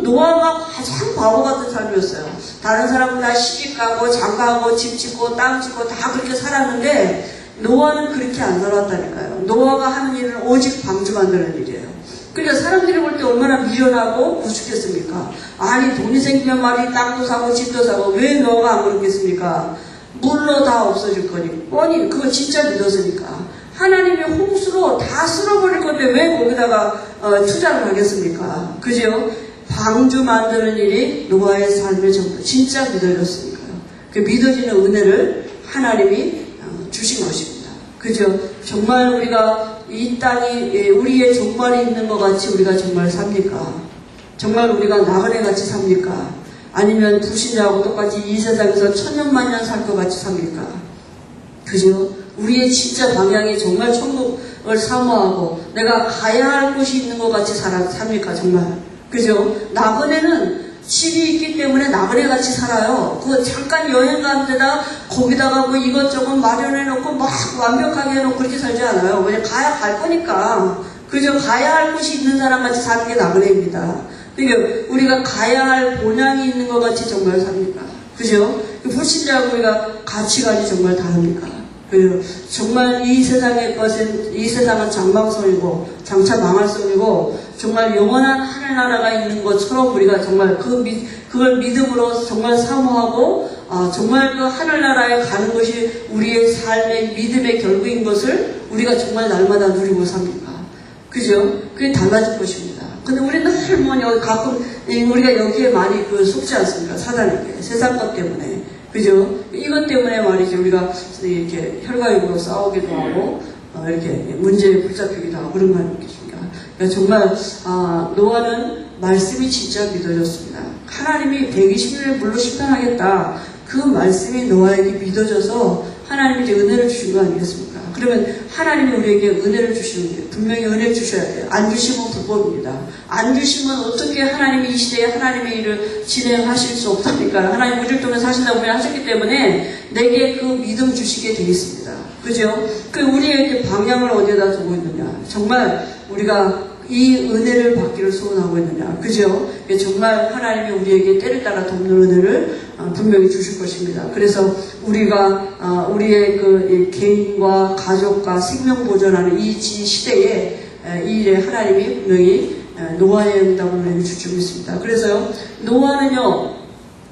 A: 노아가 가장 바보 같은 삶이었어요. 다른 사람은 다 시집가고 장가가고 집 짓고 땅 짓고 다 그렇게 살았는데 노아는 그렇게 안 살았다니까요. 노아가 하는 일은 오직 방주 만드는 일이에요. 그러니까 사람들이 볼 때 얼마나 미련하고 우습겠습니까? 아니 돈이 생기면 말이 땅도 사고 집도 사고 왜 노아가 안 그렇겠습니까? 물로 다 없어질 거니 뻔히 그거 진짜 믿었으니까. 하나님이 홍수로 다 쓸어버릴 건데 왜 거기다가 투자를 하겠습니까? 그죠? 방주 만드는 일이 노아의 삶의 전부 진짜 믿어졌으니까요. 그 믿어지는 은혜를 하나님이 주신 것입니다. 그죠? 정말 우리가 이 땅이 우리의 종말이 있는 것 같이 우리가 정말 삽니까? 정말 우리가 나그네 같이 삽니까? 아니면 불신자하고 똑같이 이 세상에서 천년만년 살 것 같이 삽니까? 그죠? 우리의 진짜 방향이 정말 천국을 사모하고 내가 가야 할 곳이 있는 것 같이 삽니까? 정말. 그죠? 나그네는 집이 있기 때문에 나그네 같이 살아요. 그 잠깐 여행 가는 데다 거기다가 뭐 이것저것 마련해놓고 막 완벽하게 해놓고 그렇게 살지 않아요. 그냥 갈 거니까. 그죠? 가야 할 곳이 있는 사람 같이 사는 게 나그네입니다. 그러니까 우리가 가야 할 본향이 있는 것 같이 정말 삽니까? 그죠? 불신자하고 우리가 가치관이 정말 다릅니까? 정말 이 세상은 장방성이고 장차 망할 성이고 정말 영원한 하늘나라가 있는 것처럼 우리가 정말 그걸 믿음으로 정말 사모하고 정말 그 하늘나라에 가는 것이 우리의 삶의 믿음의 결국인 것을 우리가 정말 날마다 누리고 삽니까? 그죠? 그게 달라질 것입니다. 근데 우리는 늘 가끔 우리가 여기에 많이 속지 않습니까? 사단에게 세상 것 때문에. 그죠? 이것 때문에 말이죠. 우리가 이렇게 혈과육으로 싸우기도 하고, 이렇게 문제에 붙잡히기도 하고 그런 거 아니겠습니까? 그러니까 정말, 노아는 말씀이 진짜 믿어졌습니다. 하나님이 120년을 물로 심판하겠다. 그 말씀이 노아에게 믿어져서 하나님이 이제 은혜를 주신 거 아니겠습니까? 그러면 하나님이 우리에게 은혜를 주시는 게 분명히 은혜를 주셔야 돼요. 안 주시면 불법입니다. 안 주시면 어떻게 하나님이 이 시대에 하나님의 일을 진행하실 수 없다니까요. 하나님 우리를 통해서 하신다고 하셨기 때문에 내게 그 믿음 주시게 되어 있습니다. 그죠? 그 우리의 방향을 어디에다 두고 있느냐. 정말 우리가 이 은혜를 받기를 소원하고 있느냐. 그죠? 정말 하나님이 우리에게 때를 따라 돕는 은혜를 분명히 주실 것입니다. 그래서 우리가 우리의 그 개인과 가족과 생명 보존하는 이 시대에 이 일에 하나님이 분명히 노아의 응답을 우리에게 주시고 있습니다. 그래서요, 노아는요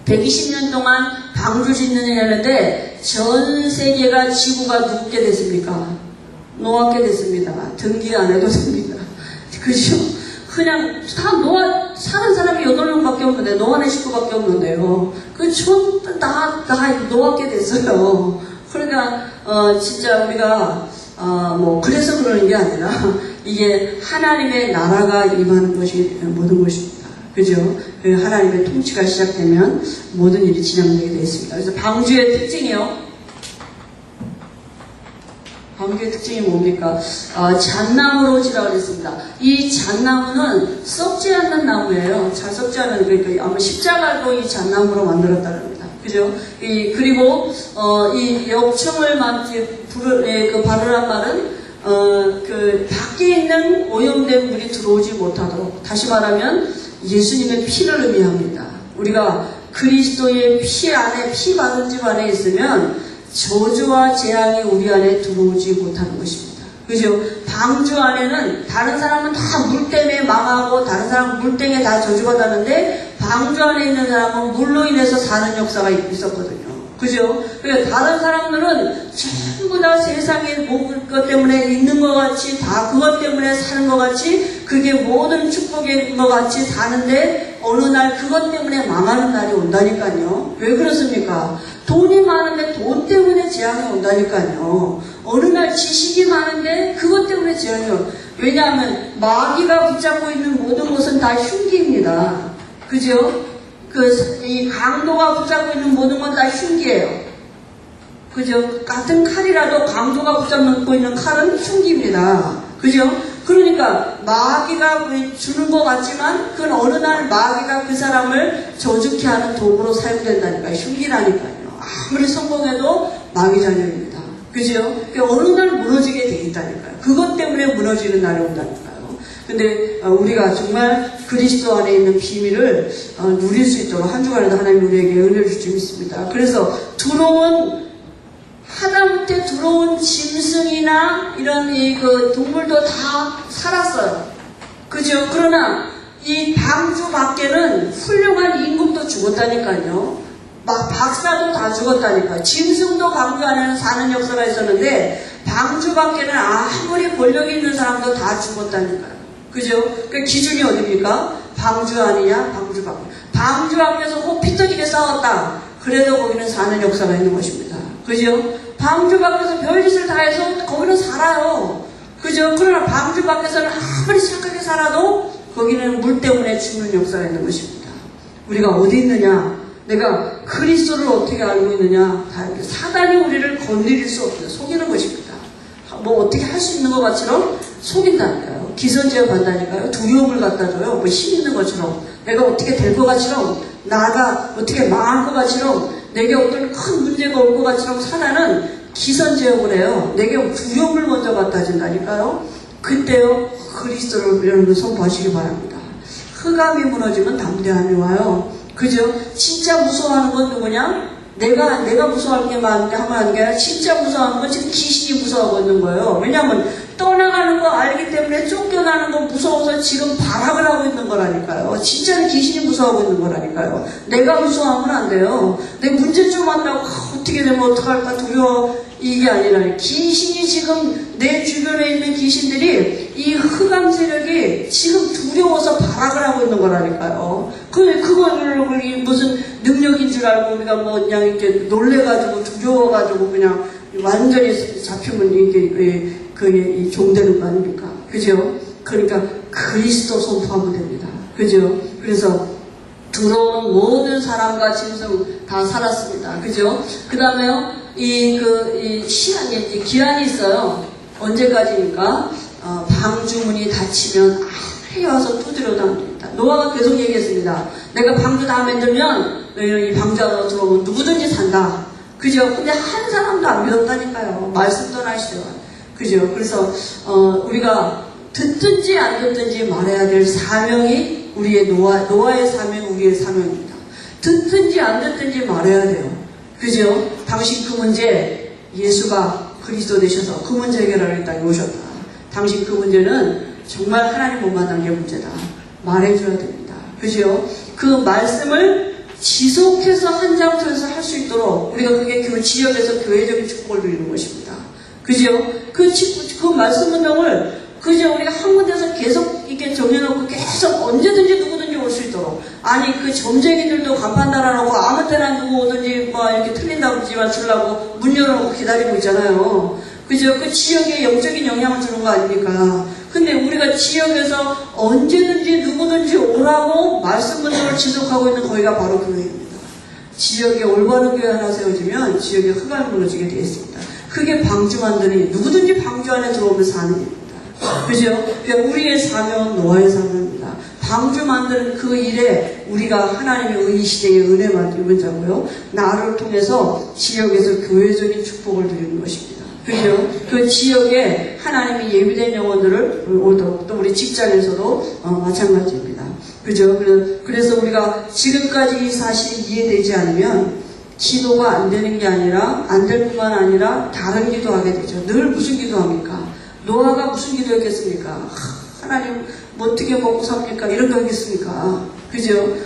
A: 120년 동안 방주 짓는 일 했는데 전 세계가 지구가 누구게 됐습니까? 노아께 됐습니다. 등기 안 해도 됩니다. 그죠? 그냥 다 노아 사는 사람이 8명밖에 없는데 노아네 식구밖에 없는데요. 그 전부 다 노아께 됐어요. 그러니까 진짜 우리가 그래서 그러는 게 아니라 이게 하나님의 나라가 임하는 것이 모든 것입니다. 그죠? 하나님의 통치가 시작되면 모든 일이 진행되게 되어 있습니다. 그래서 방주의 특징이요. 방주의 특징이 뭡니까? 잣나무로 지라고 했습니다. 이 잣나무는 썩지 않는 나무예요. 잘 썩지 않는, 그러니까 아마 십자가도 이 잣나무로 만들었다는 겁니다. 그죠? 그리고, 이 역청을 바르란 말은, 그, 밖에 있는 오염된 물이 들어오지 못하도록, 다시 말하면 예수님의 피를 의미합니다. 우리가 그리스도의 피 안에, 피 받은 집 안에 있으면 저주와 재앙이 우리 안에 들어오지 못하는 것입니다. 그죠? 방주 안에는 다른 사람은 다 물 때문에 망하고 다른 사람은 물 때문에 다 저주받았는데 방주 안에 있는 사람은 물로 인해서 사는 역사가 있었거든요. 그죠? 그러니까 다른 사람들은 전부 다 세상에 모든 것 때문에 있는 것 같이 다 그것 때문에 사는 것 같이 그게 모든 축복인 것 같이 사는데 어느 날 그것 때문에 망하는 날이 온다니까요. 왜 그렇습니까? 돈이 많은데 돈 때문에 재앙이 온다니까요. 어느 날 지식이 많은데 그것 때문에 재앙이 온. 왜냐하면 마귀가 붙잡고 있는 모든 것은 다 흉기입니다. 그죠? 이 강도가 붙잡고 있는 모든 건 다 흉기예요. 그죠? 같은 칼이라도 강도가 붙잡고 있는 칼은 흉기입니다. 그죠? 그러니까 마귀가 주는 것 같지만 그건 어느 날 마귀가 그 사람을 저주케 하는 도구로 사용된다니까요. 흉기라니까요. 아무리 성공해도 마귀 자녀입니다. 그죠? 어느 날 무너지게 돼 있다니까요. 그것 때문에 무너지는 날이 온다니까요. 근데 우리가 정말 그리스도 안에 있는 비밀을 누릴 수 있도록 한 주간에도 하나님 우리에게 은혜를 주시 믿습니다. 그래서 하다못해 들어온 짐승이나 이런 그 동물도 다 살았어요. 그죠? 그러나 이 방주 밖에는 훌륭한 임금도 죽었다니까요. 막 박사도 다 죽었다니까요. 짐승도 방주 안에는 사는 역사가 있었는데 방주 밖에는 아무리 권력 있는 사람도 다 죽었다니까요. 그죠? 그 기준이 어디입니까? 방주 아니냐? 방주 밖. 방주 앞에서 꼭 피 터지게 싸웠다. 그래도 거기는 사는 역사가 있는 것입니다. 그죠? 방주 밖에서 별짓을 다 해서 거기는 살아요. 그죠? 그러나 방주 밖에서는 아무리 착하게 살아도 거기는 물 때문에 죽는 역사가 있는 것입니다. 우리가 어디 있느냐? 내가 그리스도를 어떻게 알고 있느냐? 다 사단이 우리를 건드릴 수 없어요. 속이는 것입니다. 뭐 어떻게 할 수 있는 것 같처럼 속인다니까요. 기선제압 한다니까요. 두려움을 갖다 줘요. 뭐 힘 있는 것처럼. 내가 어떻게 될 것 같처럼. 나가 어떻게 망할 것 같처럼. 내게 어떤 큰 문제가 올 것 같처럼 사단은 기선제압을 해요. 내게 두려움을 먼저 갖다 준다니까요. 그때요. 그리스도를 여러분 선포하시기 바랍니다. 흑암이 무너지면 담대함이 와요. 그죠? 진짜 무서워하는 건 누구냐? 내가 무서워할 게 많은데 하면 게 아니라 진짜 무서워하는 건 지금 귀신이 무서워하고 있는 거예요. 왜냐하면 떠나가는 거 알기 때문에 쫓겨나는 거 무서워서 지금 발악을 하고 있는 거라니까요. 진짜는 귀신이 무서워하고 있는 거라니까요. 내가 무서워하면 안 돼요. 내 문제 좀 한다고 어떻게 되면 어떡할까 두려워 이게 아니라 귀신이 지금 내 주변에 있는 귀신들이 이 흑암 세력이 지금 두려워서 발악을 하고 있는 거라니까요. 그거를 우리 무슨 능력인 줄 알고 우리가 뭐 그냥 이렇게 놀래가지고 두려워가지고 그냥 완전히 잡히면 이게 그게 종되는 거 아닙니까? 그죠? 그러니까 그리스도 선포하면 됩니다. 그죠? 그래서 들어온 모든 사람과 짐승 다 살았습니다. 그죠? 그 다음에요, 시간이, 기한이 있어요. 언제까지입니까? 방주문이 닫히면 아무리 와서 두드려도 안 됩니다. 노아가 계속 얘기했습니다. 내가 방주 다 만들면 이 방주 안으로 들어오면 누구든지 산다. 그죠? 근데 한 사람도 안 믿었다니까요. 말씀 떠나시죠. 그죠? 그래서 우리가 듣든지 안 듣든지 말해야 될 사명이 우리의 노아의 사명, 우리의 사명입니다. 듣든지 안 듣든지 말해야 돼요. 그죠? 당신 그 문제 예수가 그리스도 되셔서 그 문제 해결하러 이 땅에 오셨다. 당신 그 문제는 정말 하나님 못 만난 게 문제다. 말해줘야 됩니다. 그죠? 그 말씀을 지속해서 한 장소에서 할 수 있도록 우리가 그게 그 지역에서 교회적인 축복을 누리는 것입니다. 그죠? 그 말씀 운동을 그죠? 우리가 한 군데서 계속 이렇게 정해놓고 계속 언제든지 누구든지 올 수 있도록. 아니 그 점쟁이들도 간판 달아놓고 아무 때나 누구 오든지 뭐 이렇게 틀린다고 그러지만 주려고 문 열어놓고 기다리고 있잖아요. 그죠? 그 지역에 영적인 영향을 주는 거 아닙니까? 근데 우리가 지역에서 언제든지 누구든지 오라고 말씀 운동을 지속하고 있는 거기가 바로 교회입니다. 지역에 올바른 교회 하나 세워지면 지역에 흑암이 무너지게 되어 있습니다. 그게 방주 만드니 누구든지 방주 안에 들어오면 사는 일입니다. 그죠? 그러니까 우리의 사명은 노아의 사명입니다. 방주 만드는 그 일에 우리가 하나님의 이 시대의 은혜만 입은 자고요. 나를 통해서 지역에서 교회적인 축복을 누리는 것입니다. 그죠? 그 지역에 하나님이 예비된 영혼들을 오도록 또 우리 직장에서도 마찬가지입니다. 그죠? 그래서 우리가 지금까지 이 사실이 이해되지 않으면 기도가 안 되는 게 아니라, 안 될 뿐만 아니라 다른 기도하게 되죠. 늘 무슨 기도합니까? 노아가 무슨 기도했겠습니까? 하나님 뭐 어떻게 먹고 삽니까? 이런 거 하겠습니까? 그죠?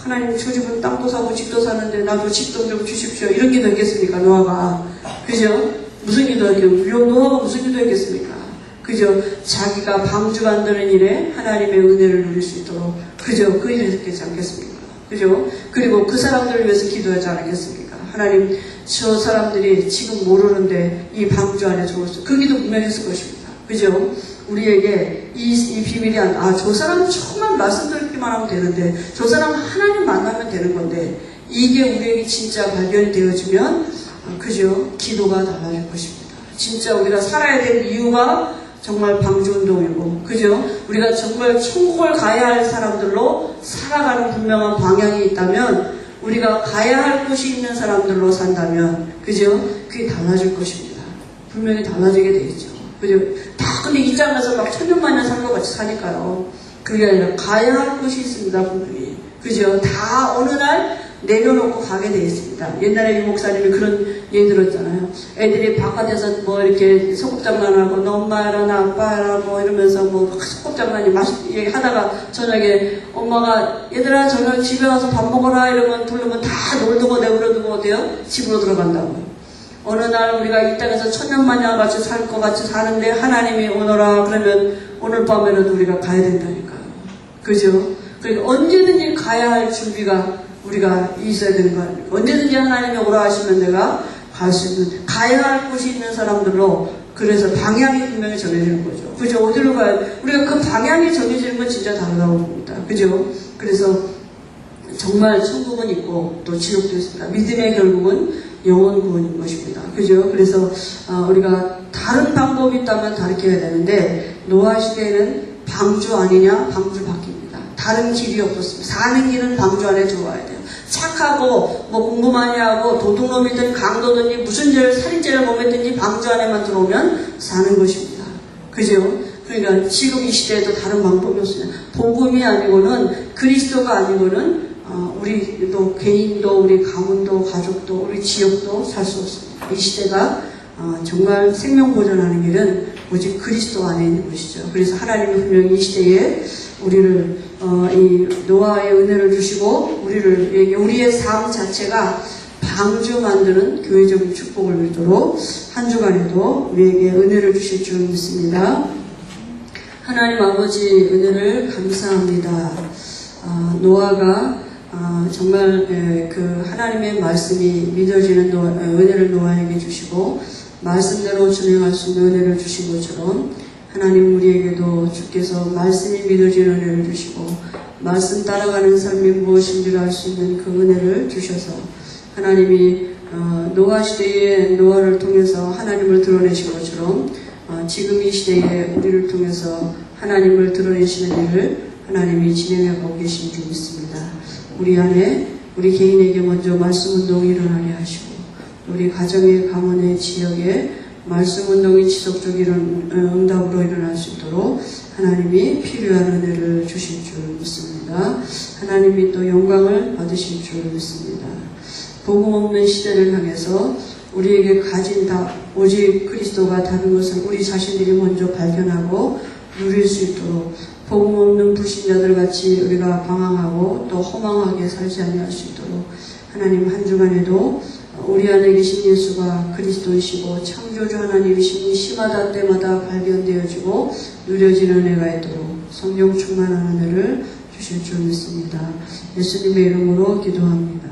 A: 하나님 저 집은 땅도 사고 집도 사는데 나도 집도 좀 주십시오. 이런 기도 했겠습니까? 노아가. 그죠? 무슨 기도 했겠습니까? 노아가 무슨 기도 했겠습니까? 그죠? 자기가 방주 만드는 일에 하나님의 은혜를 누릴 수 있도록, 그죠? 그 일을 했겠지 않겠습니까? 그죠? 그리고 그 사람들을 위해서 기도하지 않았겠습니까? 하나님, 저 사람들이 지금 모르는데 이 방주 안에 들어왔어. 그 기도 분명히 했을 것입니다. 그죠? 우리에게 이 비밀이 저 사람은 조금만 말씀 듣기만 하면 되는데, 저 사람은 하나님 만나면 되는 건데, 이게 우리에게 진짜 발견이 되어지면, 그죠? 기도가 달라질 것입니다. 진짜 우리가 살아야 될 이유가 정말 방주운동이고, 그죠? 우리가 정말 천국을 가야 할 사람들로 살아가는 분명한 방향이 있다면, 우리가 가야 할 곳이 있는 사람들로 산다면, 그죠? 그게 달라질 것입니다. 분명히 달라지게 되겠죠. 그죠? 다 근데 이 땅에서 막 천년만년 산 것 같이 사니까요. 그게 아니라 가야 할 곳이 있습니다, 분명히. 그죠? 다 어느 날 내려놓고 가게 되어 있습니다. 옛날에 유 목사님이 그런 얘기 들었잖아요. 애들이 바깥에서 뭐 이렇게 소꿉장난하고 너 엄마라 나 아빠라 뭐 이러면서 뭐 소꿉장난이 얘기 하다가 저녁에 엄마가 얘들아 저녁 집에 가서 밥 먹어라 이러면 부르면 다 놀두고 내버려두고 어때요? 집으로 들어간다고요. 어느 날 우리가 이 땅에서 천년만년 같이 살 것 같이 사는데 하나님이 오너라 그러면 오늘 밤에라도 우리가 가야 된다니까요. 그죠? 그러니까 언제든지 가야 할 준비가 우리가 있어야 되는 거 아닙니까? 언제든지 하나님이 오라 하시면 내가 갈 수 있는, 가야 할 곳이 있는 사람들로, 그래서 방향이 분명히 정해지는 거죠. 그죠? 어디로 가야, 우리가 그 방향이 정해지는 건 진짜 다르다고 봅니다. 그죠? 그래서 정말 천국은 있고 또 지옥도 있습니다. 믿음의 결국은 영원 구원인 것입니다. 그죠? 그래서 우리가 다른 방법이 있다면 다르게 해야 되는데, 노아 시대에는 방주 아니냐? 방주 밖입니다. 다른 길이 없었습니다. 사는 길은 방주 안에 들어와야 돼요. 착하고 뭐 공부 많이 하고 도둑놈이든 강도든지 무슨 죄를 살인죄를 범했든지 방주 안에만 들어오면 사는 것입니다. 그죠? 그러니까 지금 이 시대에도 다른 방법이 없습니다. 복음이 아니고는, 그리스도가 아니고는 우리도 개인도 우리 가문도 가족도 우리 지역도 살 수 없습니다. 이 시대가 정말 생명 보존하는 길은 오직 그리스도 안에 있는 것이죠. 그래서 하나님은 분명히 이 시대에 우리를 이 노아의 은혜를 주시고 우리의 삶 자체가 방주 만드는 교회적인 축복을 누리도록 한 주간에도 우리에게 은혜를 주실 줄 믿습니다. 하나님 아버지 은혜를 감사합니다. 노아가 정말 그 하나님의 말씀이 믿어지는 은혜를 노아에게 주시고 말씀대로 준행할 수 있는 은혜를 주신 것처럼 하나님 우리에게도 주께서 말씀이 믿어지는 은혜를 주시고 말씀 따라가는 삶이 무엇인지를 알 수 있는 그 은혜를 주셔서 하나님이 노아 시대에 노아를 통해서 하나님을 드러내신 것처럼 지금 이 시대에 우리를 통해서 하나님을 드러내시는 일을 하나님이 진행하고 계신 줄 믿습니다. 우리 안에 우리 개인에게 먼저 말씀 운동이 일어나게 하시고 우리 가정의 가문의 지역에 말씀 운동이 지속적인 응답으로 일어날 수 있도록 하나님이 필요한 은혜를 주실 줄 믿습니다. 하나님이 또 영광을 받으실 줄 믿습니다. 복음 없는 시대를 향해서 우리에게 가진 오직 그리스도가 다른 것을 우리 자신들이 먼저 발견하고 누릴 수 있도록 복음 없는 불신자들 같이 우리가 방황하고 또 허망하게 살지 아니할 수 있도록 하나님 한 주간에도 우리 안에 계신 예수가 그리스도이시고 창조주 하나님이심이 시마다 때마다 발견되어지고 누려지는 은혜가 있도록 성령 충만한 은혜를 주실 줄 믿습니다. 예수님의 이름으로 기도합니다.